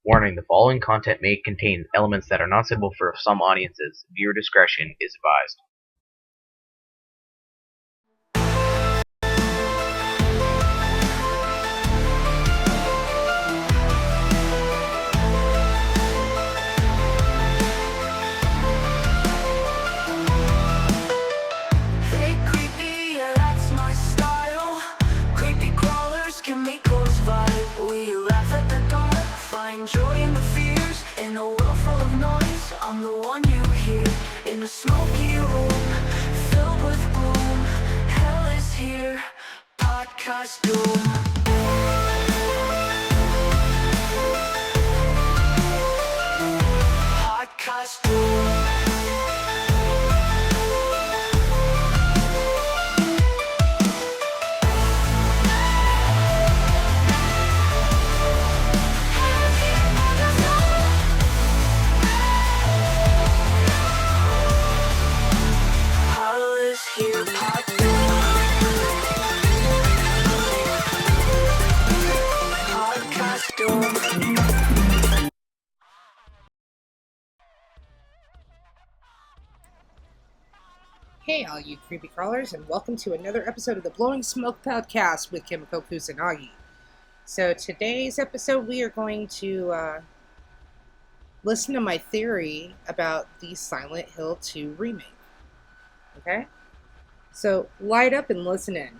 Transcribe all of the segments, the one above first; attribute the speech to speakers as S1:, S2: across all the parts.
S1: Warning: the following content may contain elements that are not suitable for some audiences. Viewer discretion is advised.
S2: Hey creepy, yeah that's my style. Creepy crawlers, Kimiko's vibe. We laugh at the dark, find joy in the fears. In a world full of noise, I'm the one you hear. In a smoky room, filled with gloom, hell is here, podcast doom. Podcast doom. Hell is here, podcast doom.
S3: Hey, all you creepy crawlers, and welcome to another episode of the Blowing Smoke Podcast with Kimiko Kusanagi. So, today's episode, we are going to listen to my theory about the Silent Hill 2 remake. Okay? So, light up and listen in.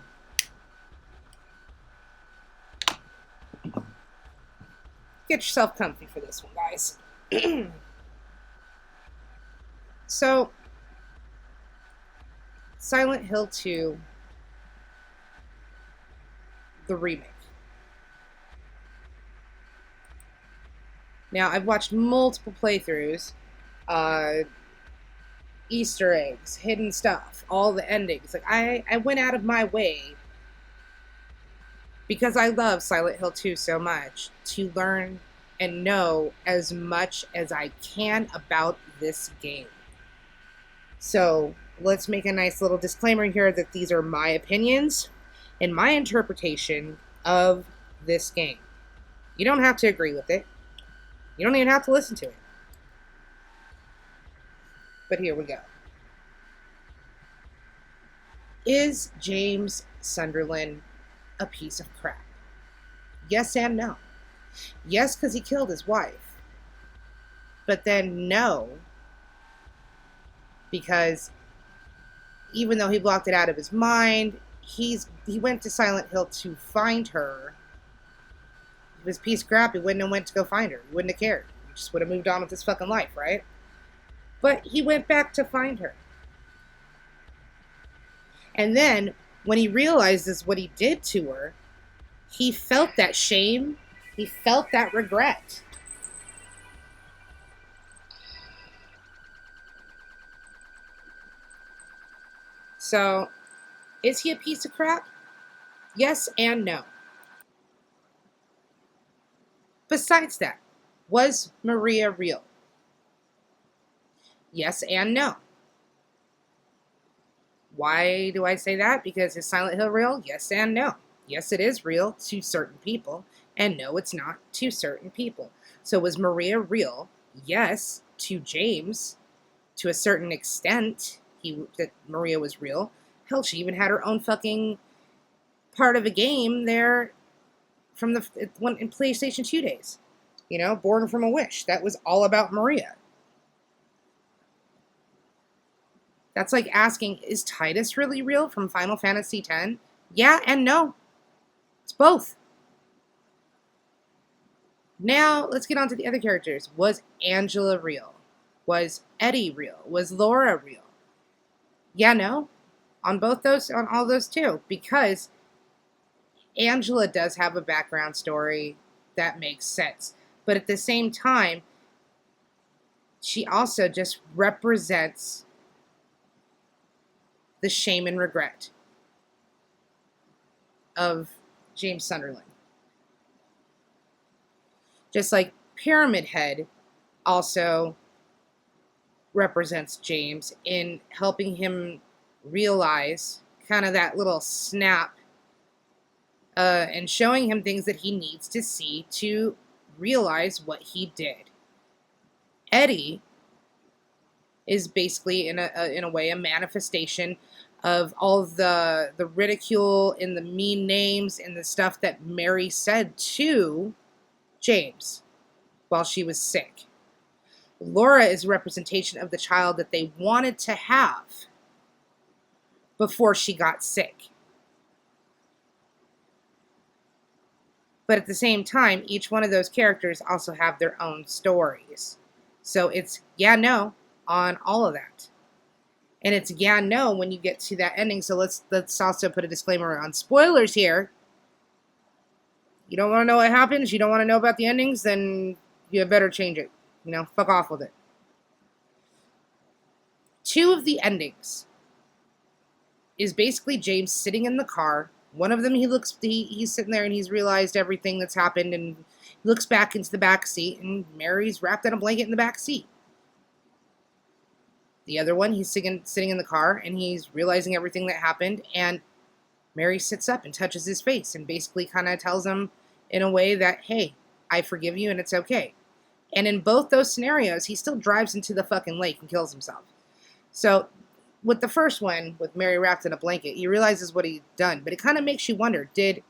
S3: Get yourself comfy for this one, guys. So, Silent Hill 2, the remake. Now, I've watched multiple playthroughs, Easter eggs, hidden stuff, all the endings. Like, I went out of my way, because I love Silent Hill 2 so much, to learn and know as much as I can about this game. So, let's make a nice little disclaimer here that these are my opinions and my interpretation of this game. You don't have to agree with it. You don't even have to listen to it. But here we go. Is James Sunderland a piece of crap? Yes and no. Yes, because he killed his wife. But then no, because even though he blocked it out of his mind, he went to Silent Hill to find her. If he was a piece of crap, he wouldn't have went to go find her. He wouldn't have cared. He just would have moved on with his fucking life, right? But he went back to find her. And then, when he realizes what he did to her, he felt that shame. He felt that regret. So, is he a piece of crap? Yes and no. Besides that, was Maria real? Yes and no. Why do I say that? Because is Silent Hill real? Yes and no. Yes, it is real to certain people, and no, it's not to certain people. So was Maria real? Yes, to James, to a certain extent, that Maria was real. Hell, she even had her own fucking part of a game there from the one in PlayStation 2 days. You know, Born from a Wish. That was all about Maria. That's like asking, is Titus really real from Final Fantasy X? Yeah and no. It's both. Now, let's get on to the other characters. Was Angela real? Was Eddie real? Was Laura real? Yeah, no. On all those too. Because Angela does have a background story that makes sense. But at the same time, she also just represents the shame and regret of James Sunderland. Just like Pyramid Head also represents James in helping him realize kind of that little snap and showing him things that he needs to see to realize what he did. Eddie is basically in a way a manifestation of all the ridicule and the mean names and the stuff that Mary said to James while she was sick. Laura is a representation of the child that they wanted to have before she got sick. But at the same time, each one of those characters also have their own stories. So it's yeah, no on all of that. And it's yeah, no when you get to that ending. So let's also put a disclaimer on spoilers here. You don't want to know what happens, you don't want to know about the endings, then you better change it. Fuck off with it. Two of the endings is basically James sitting in the car. One of them, he's sitting there and he's realized everything that's happened, and he looks back into the back seat, and Mary's wrapped in a blanket in the back seat. The other one, he's sitting in the car and he's realizing everything that happened, and Mary sits up and touches his face and basically kind of tells him in a way that, hey, I forgive you and it's okay. And in both those scenarios, he still drives into the fucking lake and kills himself. So with the first one, with Mary wrapped in a blanket, he realizes what he'd done, but it kind of makes you wonder, did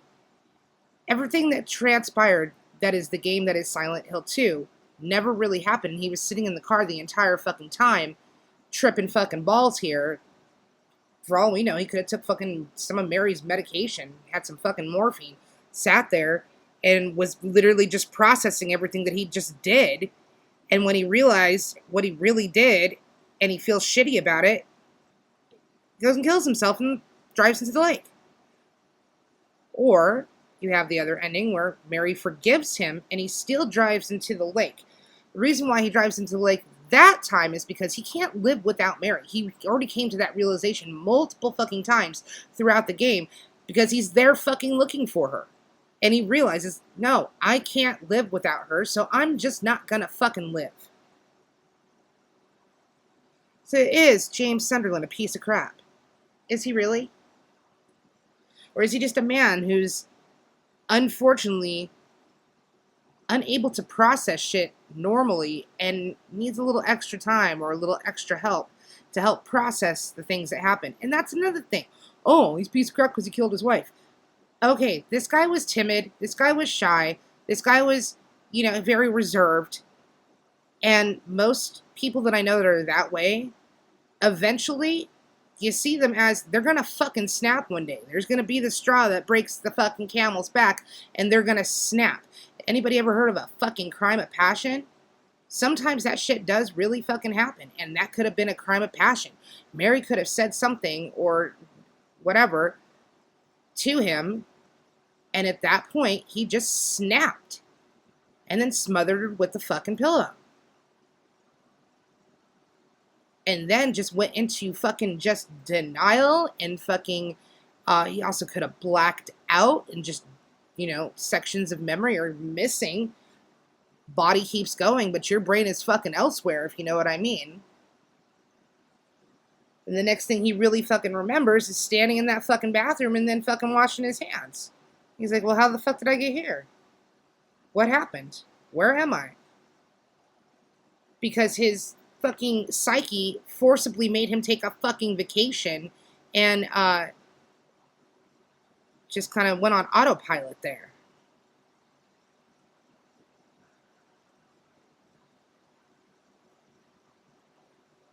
S3: everything that transpired, that is the game that is Silent Hill 2, never really happen? He was sitting in the car the entire fucking time, tripping fucking balls here. For all we know, he could have took fucking some of Mary's medication, had some fucking morphine, sat there, and was literally just processing everything that he just did. And when he realized what he really did, and he feels shitty about it, he goes and kills himself and drives into the lake. Or you have the other ending where Mary forgives him and he still drives into the lake. The reason why he drives into the lake that time is because he can't live without Mary. He already came to that realization multiple fucking times throughout the game because he's there fucking looking for her. And he realizes, no, I can't live without her, so I'm just not gonna fucking live. So is James Sunderland a piece of crap? Is he really? Or is he just a man who's unfortunately unable to process shit normally and needs a little extra time or a little extra help to help process the things that happen? And that's another thing. Oh, he's a piece of crap because he killed his wife. Okay, this guy was timid. This guy was shy. This guy was, very reserved. And most people that I know that are that way, eventually, you see them as they're going to fucking snap one day. There's going to be the straw that breaks the fucking camel's back, and they're going to snap. Anybody ever heard of a fucking crime of passion? Sometimes that shit does really fucking happen, and that could have been a crime of passion. Mary could have said something or whatever to him, and at that point, he just snapped and then smothered her with the fucking pillow. And then just went into fucking just denial and fucking, he also could have blacked out and just, sections of memory are missing. Body keeps going, but your brain is fucking elsewhere, if you know what I mean. And the next thing he really fucking remembers is standing in that fucking bathroom and then fucking washing his hands. He's like, well, how the fuck did I get here? What happened? Where am I? Because his fucking psyche forcibly made him take a fucking vacation and just kind of went on autopilot there.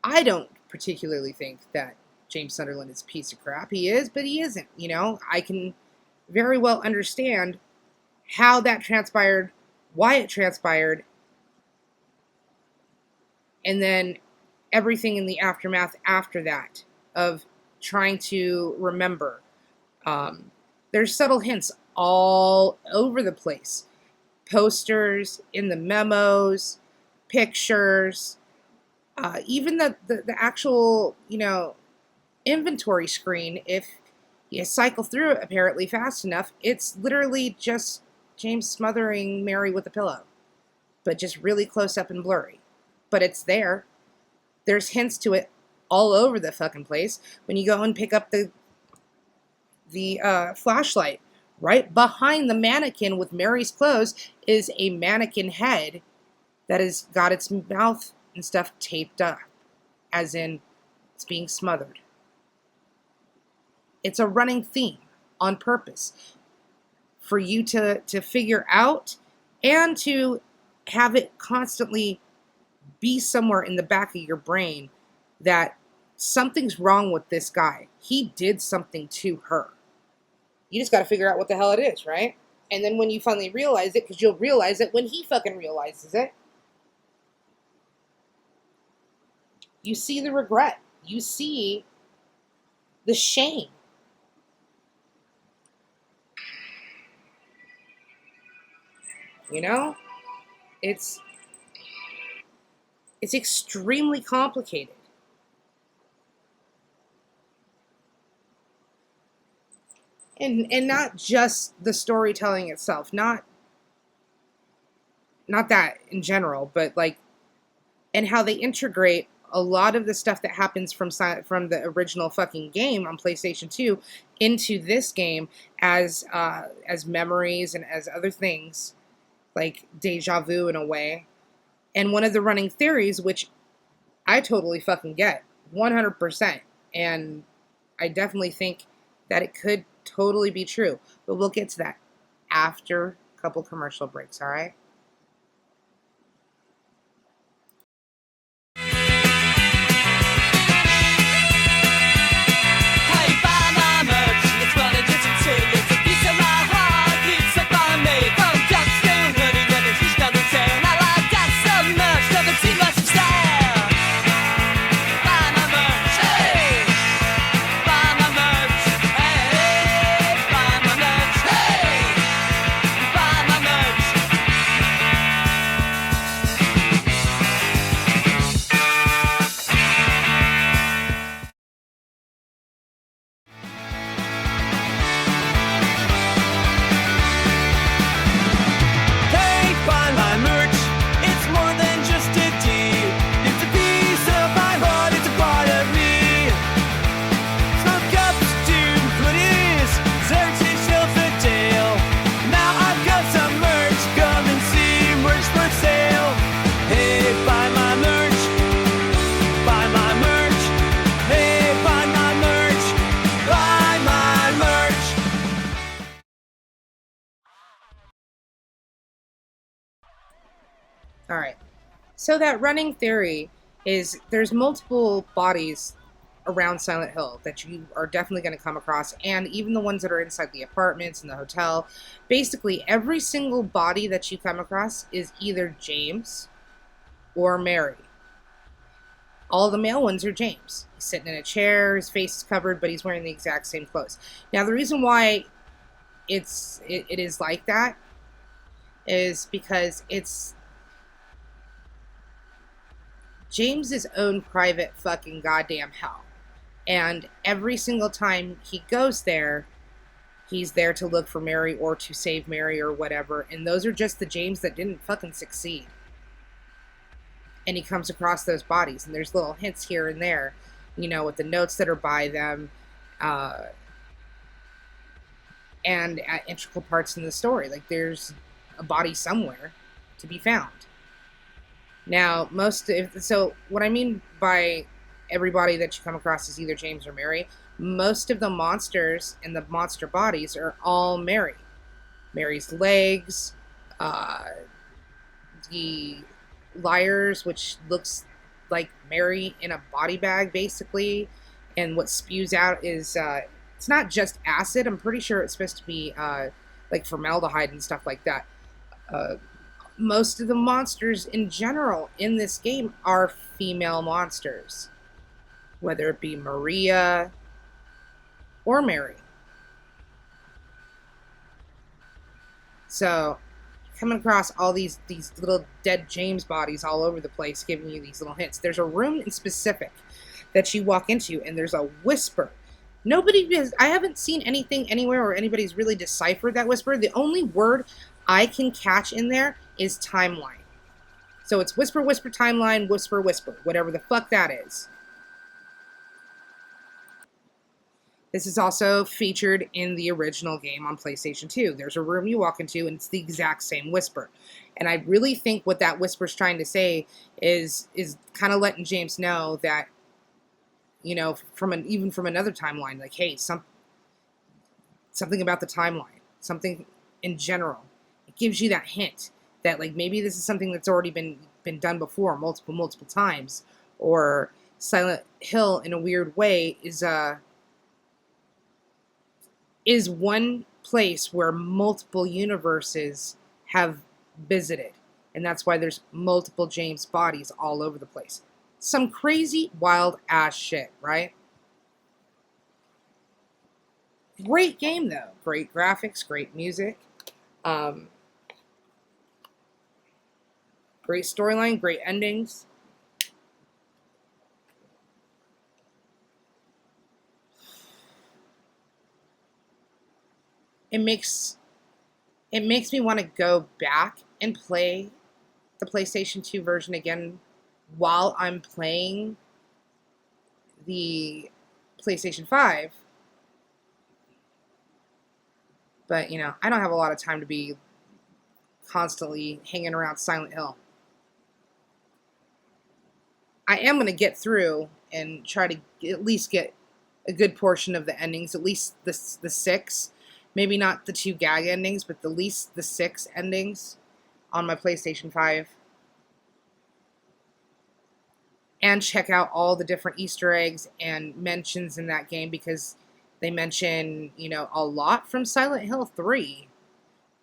S3: I don't particularly think that James Sunderland is a piece of crap. He is, but he isn't. I can very well understand how that transpired, why it transpired, and then everything in the aftermath after that of trying to remember. There's subtle hints all over the place. Posters, in the memos, pictures, even the actual, inventory screen, if you cycle through it apparently fast enough, it's literally just James smothering Mary with a pillow, but just really close up and blurry. But it's there. There's hints to it all over the fucking place. When you go and pick up the flashlight Right behind the mannequin with Mary's clothes is a mannequin head that has got its mouth and stuff taped up, as in it's being smothered. It's a running theme on purpose for you to figure out and to have it constantly be somewhere in the back of your brain that something's wrong with this guy. He did something to her. You just got to figure out what the hell it is, right? And then when you finally realize it, because you'll realize it when he fucking realizes it, you see the regret. You see the shame. You know? It's extremely complicated. And not just the storytelling itself, not that in general, but like, and how they integrate a lot of the stuff that happens from the original fucking game on PlayStation 2 into this game as memories and as other things, like deja vu in a way. And one of the running theories, which I totally fucking get 100%, and I definitely think that it could totally be true, but we'll get to that after a couple commercial breaks, all right? All right. So that running theory is there's multiple bodies around Silent Hill that you are definitely going to come across, and even the ones that are inside the apartments and the hotel. Basically, every single body that you come across is either James or Mary. All the male ones are James. He's sitting in a chair, his face is covered, but he's wearing the exact same clothes. Now, the reason why it is like that is because it's James's own private fucking goddamn hell. And every single time he goes there, he's there to look for Mary or to save Mary or whatever. And those are just the James that didn't fucking succeed. And he comes across those bodies, and there's little hints here and there, you know, with the notes that are by them, and at integral parts in the story. Like, there's a body somewhere to be found. Now, so what I mean by everybody that you come across is either James or Mary, most of the monsters and the monster bodies are all Mary. Mary's legs, the liars, which looks like Mary in a body bag, basically, and what spews out is, it's not just acid, I'm pretty sure it's supposed to be, like formaldehyde and stuff like that. Most of the monsters in general in this game are female monsters, whether it be Maria or Mary. So, coming across all these little dead James bodies all over the place, giving you these little hints. There's a room in specific that you walk into, and there's a whisper. I haven't seen anything anywhere where anybody's really deciphered that whisper. The only word I can catch in there is timeline. So it's whisper, whisper, timeline, whisper, whisper, whatever the fuck that is. This is also featured in the original game on PlayStation 2. There's a room you walk into, and it's the exact same whisper. And I really think what that whisper's trying to say is kind of letting James know that, you know, even from another timeline, like, hey, something about the timeline, something in general. It gives you that hint that, like, maybe this is something that's already been done before, multiple times, or Silent Hill in a weird way is one place where multiple universes have visited. And that's why there's multiple James bodies all over the place. Some crazy, wild ass shit, right? Great game, though. Great graphics, great music. Great storyline, great endings. It makes me want to go back and play the PlayStation 2 version again while I'm playing the PlayStation 5. But, you know, I don't have a lot of time to be constantly hanging around Silent Hill. I am going to get through and try to at least get a good portion of the endings, at least the 6. Maybe not the 2 gag endings, but at least the 6 endings on my PlayStation 5. And check out all the different Easter eggs and mentions in that game, because they mention, you know, a lot from Silent Hill 3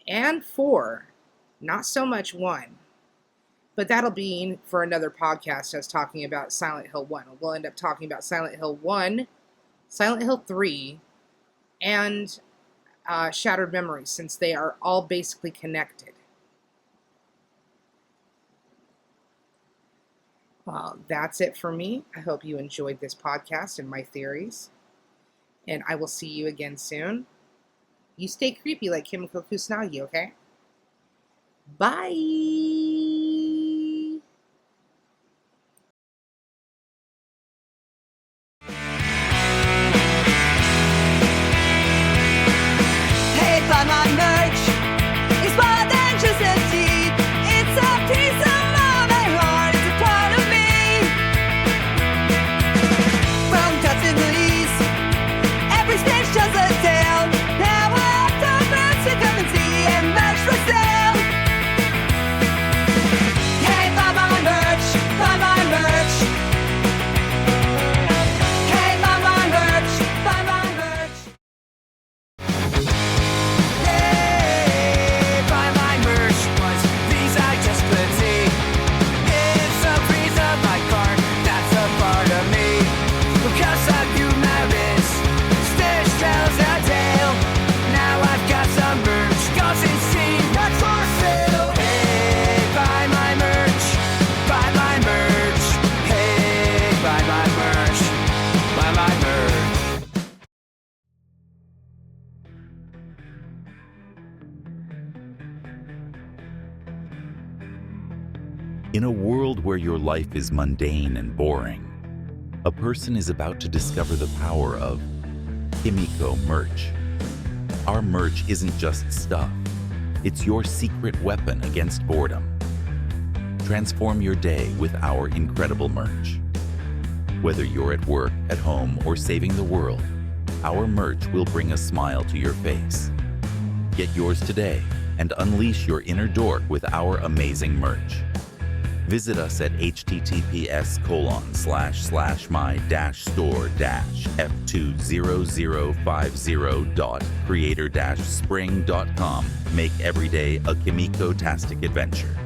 S3: and 4. Not so much 1. But that'll be for another podcast, us talking about Silent Hill 1. We'll end up talking about Silent Hill 1, Silent Hill 3, and Shattered Memories, since they are all basically connected. Well, that's it for me. I hope you enjoyed this podcast and my theories. And I will see you again soon. You stay creepy like Kimiko Kusanagi, okay? Bye!
S2: Buy my merch. It's more than just a seed. It's a piece of my heart. It's a part of me. From cuts and leaves, every stitch tells a tale. Now I have to merch to come and see and merch for sale. Hey, buy my merch. Buy my merch. Hey, buy my merch. Buy my merch.
S4: In a world where your life is mundane and boring, a person is about to discover the power of Kimiko merch. Our merch isn't just stuff, it's your secret weapon against boredom. Transform your day with our incredible merch. Whether you're at work, at home, or saving the world, our merch will bring a smile to your face. Get yours today and unleash your inner dork with our amazing merch. Visit us at https://my-store-f20050.creator-spring.com. Make every day a Kimiko-tastic adventure.